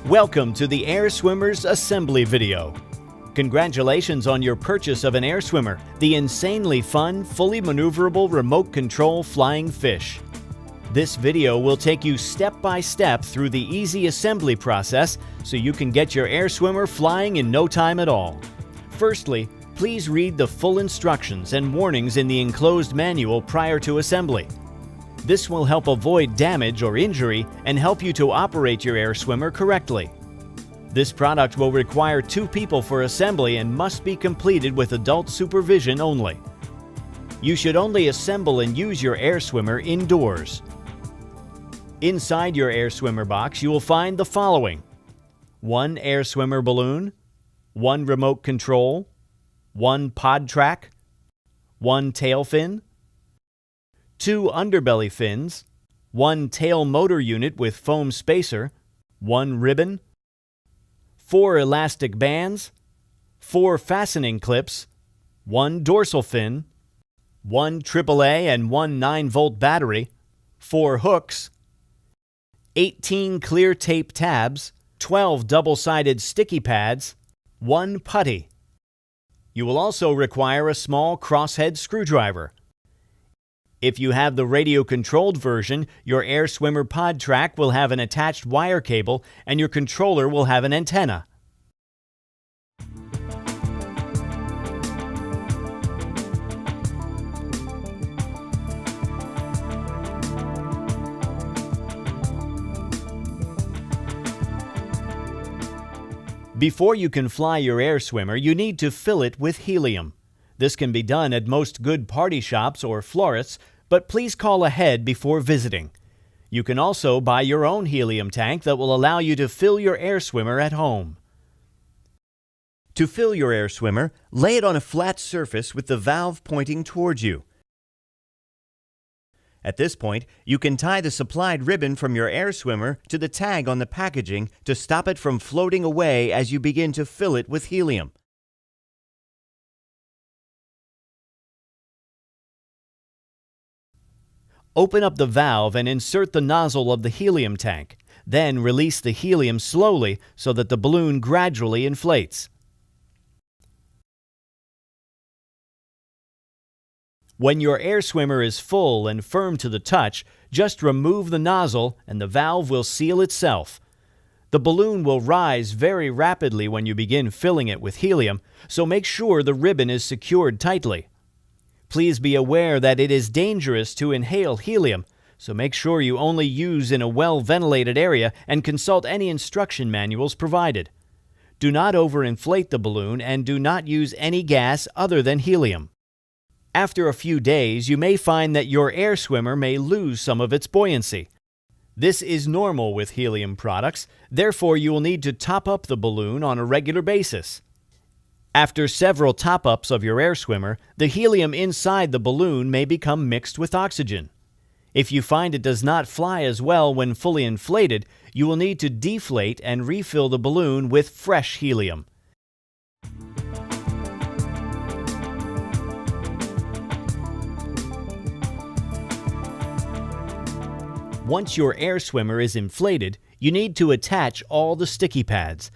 Welcome to the Air Swimmer's assembly video. Congratulations on your purchase of an Air Swimmer, the insanely fun, fully maneuverable remote control flying fish. This video will take you step by step through the easy assembly process so you can get your Air Swimmer flying in no time at all. Firstly, please read the full instructions and warnings in the enclosed manual prior to assembly. This will help avoid damage or injury and help you to operate your Air Swimmer correctly. This product will require 2 people for assembly and must be completed with adult supervision only. You should only assemble and use your Air Swimmer indoors. Inside your Air Swimmer box, you will find the following: 1 Air Swimmer balloon, 1 remote control, 1 pod track, 1 tail fin, 2 underbelly fins, 1 tail motor unit with foam spacer, 1 ribbon, 4 elastic bands, 4 fastening clips, 1 dorsal fin, 1 AAA and 1 9-volt battery, 4 hooks, 18 clear tape tabs, 12 double-sided sticky pads, 1 putty. You will also require a small crosshead screwdriver. If you have the radio-controlled version, your Air Swimmer pod track will have an attached wire cable and your controller will have an antenna. Before you can fly your Air Swimmer, you need to fill it with helium. This can be done at most good party shops or florists, but please call ahead before visiting. You can also buy your own helium tank that will allow you to fill your Air Swimmer at home. To fill your Air Swimmer, lay it on a flat surface with the valve pointing towards you. At this point, you can tie the supplied ribbon from your Air Swimmer to the tag on the packaging to stop it from floating away as you begin to fill it with helium. Open up the valve and insert the nozzle of the helium tank. Then release the helium slowly so that the balloon gradually inflates. When your Air Swimmer is full and firm to the touch, just remove the nozzle and the valve will seal itself. The balloon will rise very rapidly when you begin filling it with helium, so make sure the ribbon is secured tightly. Please be aware that it is dangerous to inhale helium, so make sure you only use in a well-ventilated area and consult any instruction manuals provided. Do not overinflate the balloon and do not use any gas other than helium. After a few days, you may find that your Air Swimmer may lose some of its buoyancy. This is normal with helium products, therefore you will need to top up the balloon on a regular basis. After several top-ups of your Air Swimmer, the helium inside the balloon may become mixed with oxygen. If you find it does not fly as well when fully inflated, you will need to deflate and refill the balloon with fresh helium. Once your Air Swimmer is inflated, you need to attach all the sticky pads.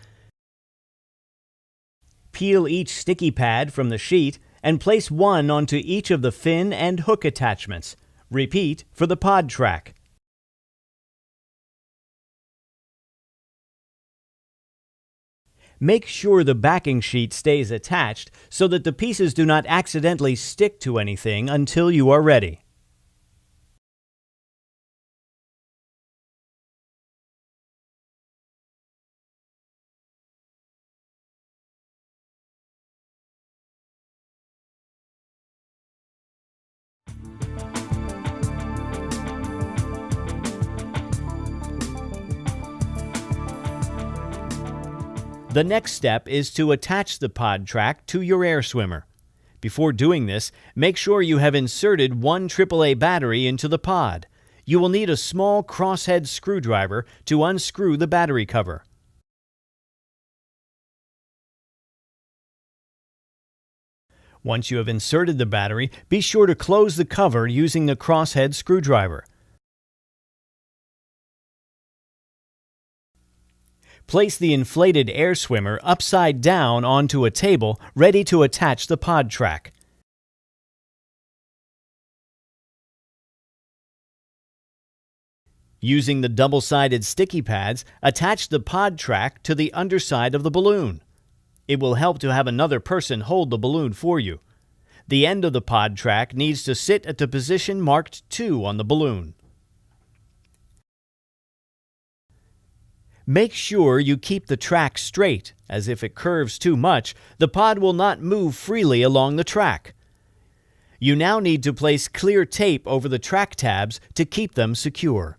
Peel each sticky pad from the sheet and place one onto each of the fin and hook attachments. Repeat for the pod track. Make sure the backing sheet stays attached so that the pieces do not accidentally stick to anything until you are ready. The next step is to attach the pod track to your Air Swimmer. Before doing this, make sure you have inserted 1 AAA battery into the pod. You will need a small crosshead screwdriver to unscrew the battery cover. Once you have inserted the battery, be sure to close the cover using the crosshead screwdriver. Place the inflated air swimmer upside down onto a table ready to attach the pod track. Using the double-sided sticky pads, attach the pod track to the underside of the balloon. It will help to have another person hold the balloon for you. The end of the pod track needs to sit at the position marked 2 on the balloon. Make sure you keep the track straight, as if it curves too much, the pod will not move freely along the track. You now need to place clear tape over the track tabs to keep them secure.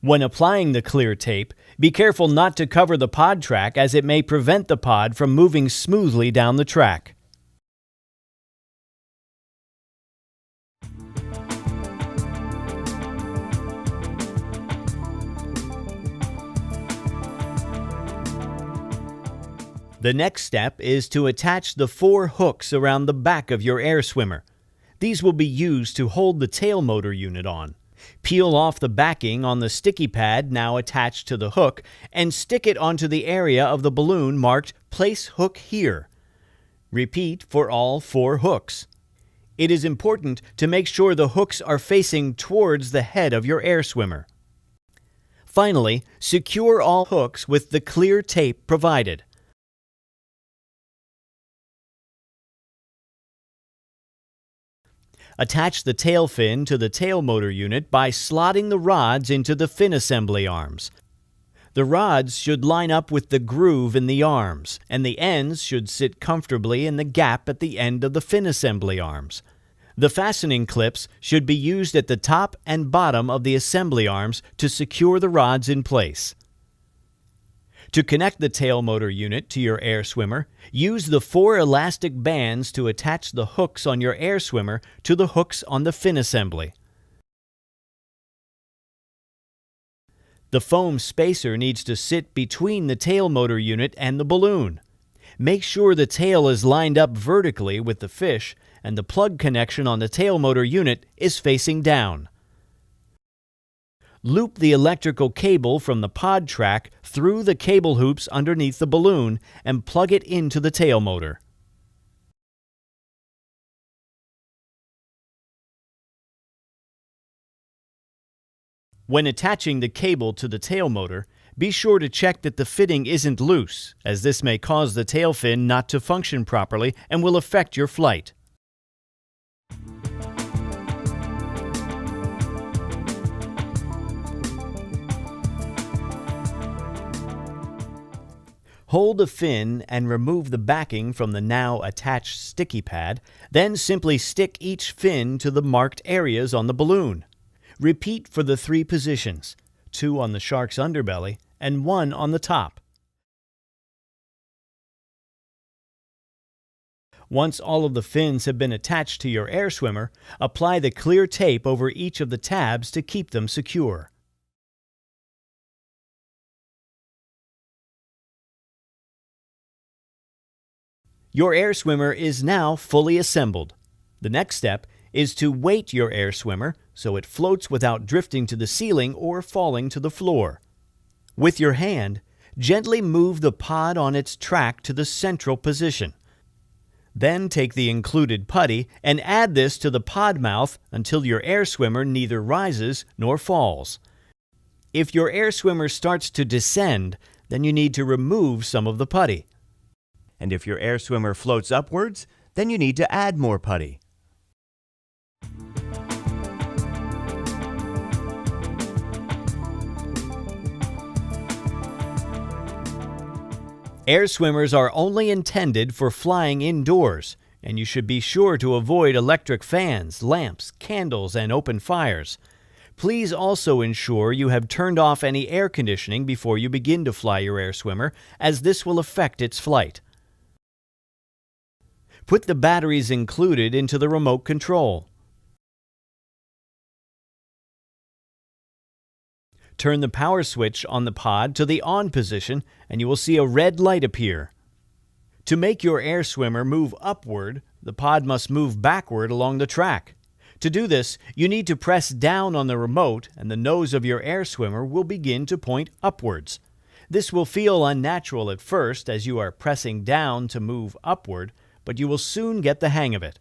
When applying the clear tape, be careful not to cover the pod track as it may prevent the pod from moving smoothly down the track. The next step is to attach the 4 hooks around the back of your air swimmer. These will be used to hold the tail motor unit on. Peel off the backing on the sticky pad now attached to the hook and stick it onto the area of the balloon marked "Place hook here." Repeat for all 4 hooks. It is important to make sure the hooks are facing towards the head of your air swimmer. Finally, secure all hooks with the clear tape provided. Attach the tail fin to the tail motor unit by slotting the rods into the fin assembly arms. The rods should line up with the groove in the arms, and the ends should sit comfortably in the gap at the end of the fin assembly arms. The fastening clips should be used at the top and bottom of the assembly arms to secure the rods in place. To connect the tail motor unit to your air swimmer, use the 4 elastic bands to attach the hooks on your air swimmer to the hooks on the fin assembly. The foam spacer needs to sit between the tail motor unit and the balloon. Make sure the tail is lined up vertically with the fish and the plug connection on the tail motor unit is facing down. Loop the electrical cable from the pod track through the cable hoops underneath the balloon and plug it into the tail motor. When attaching the cable to the tail motor, be sure to check that the fitting isn't loose, as this may cause the tail fin not to function properly and will affect your flight. Hold the fin and remove the backing from the now attached sticky pad, then simply stick each fin to the marked areas on the balloon. Repeat for the 3 positions, 2 on the shark's underbelly and 1 on the top. Once all of the fins have been attached to your air swimmer, apply the clear tape over each of the tabs to keep them secure. Your air swimmer is now fully assembled. The next step is to weight your air swimmer so it floats without drifting to the ceiling or falling to the floor. With your hand, gently move the pod on its track to the central position. Then take the included putty and add this to the pod mouth until your air swimmer neither rises nor falls. If your air swimmer starts to descend, then you need to remove some of the putty. And if your air swimmer floats upwards, then you need to add more putty. Air swimmers are only intended for flying indoors, and you should be sure to avoid electric fans, lamps, candles, and open fires. Please also ensure you have turned off any air conditioning before you begin to fly your air swimmer, as this will affect its flight. Put the batteries included into the remote control. Turn the power switch on the pod to the on position and you will see a red light appear. To make your air swimmer move upward, the pod must move backward along the track. To do this, you need to press down on the remote and the nose of your air swimmer will begin to point upwards. This will feel unnatural at first as you are pressing down to move upward, but you will soon get the hang of it.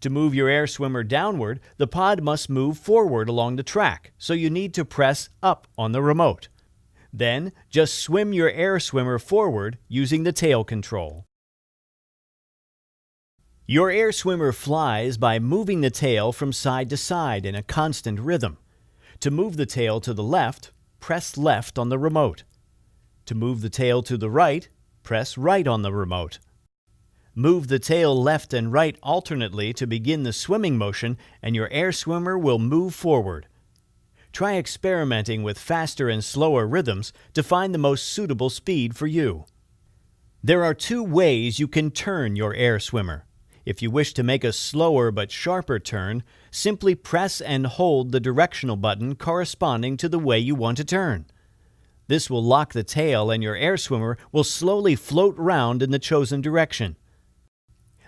To move your air swimmer downward, the pod must move forward along the track, so you need to press up on the remote. Then, just swim your air swimmer forward using the tail control. Your air swimmer flies by moving the tail from side to side in a constant rhythm. To move the tail to the left, press left on the remote. To move the tail to the right, press right on the remote. Move the tail left and right alternately to begin the swimming motion, and your air swimmer will move forward. Try experimenting with faster and slower rhythms to find the most suitable speed for you. There are two ways you can turn your air swimmer. If you wish to make a slower but sharper turn, simply press and hold the directional button corresponding to the way you want to turn. This will lock the tail and your air swimmer will slowly float round in the chosen direction.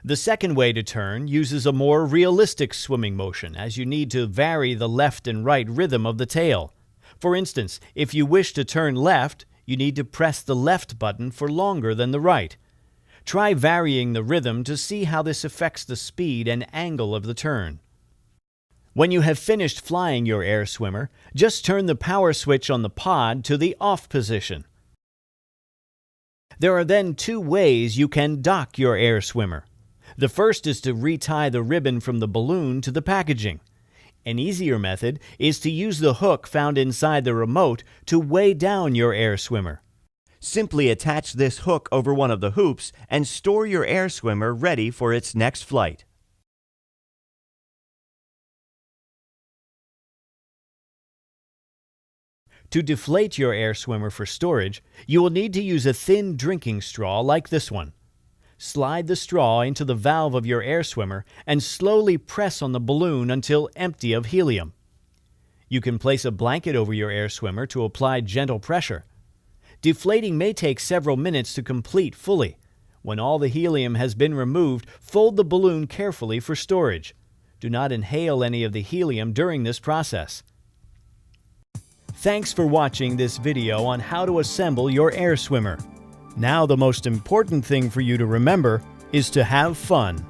The second way to turn uses a more realistic swimming motion as you need to vary the left and right rhythm of the tail. For instance, if you wish to turn left, you need to press the left button for longer than the right. Try varying the rhythm to see how this affects the speed and angle of the turn. When you have finished flying your air swimmer, just turn the power switch on the pod to the off position. There are then two ways you can dock your air swimmer. The first is to retie the ribbon from the balloon to the packaging. An easier method is to use the hook found inside the remote to weigh down your air swimmer. Simply attach this hook over one of the hoops and store your air swimmer ready for its next flight. To deflate your air swimmer for storage, you will need to use a thin drinking straw like this one. Slide the straw into the valve of your air swimmer and slowly press on the balloon until empty of helium. You can place a blanket over your air swimmer to apply gentle pressure. Deflating may take several minutes to complete fully. When all the helium has been removed, fold the balloon carefully for storage. Do not inhale any of the helium during this process. Thanks for watching this video on how to assemble your air swimmer. Now the most important thing for you to remember is to have fun.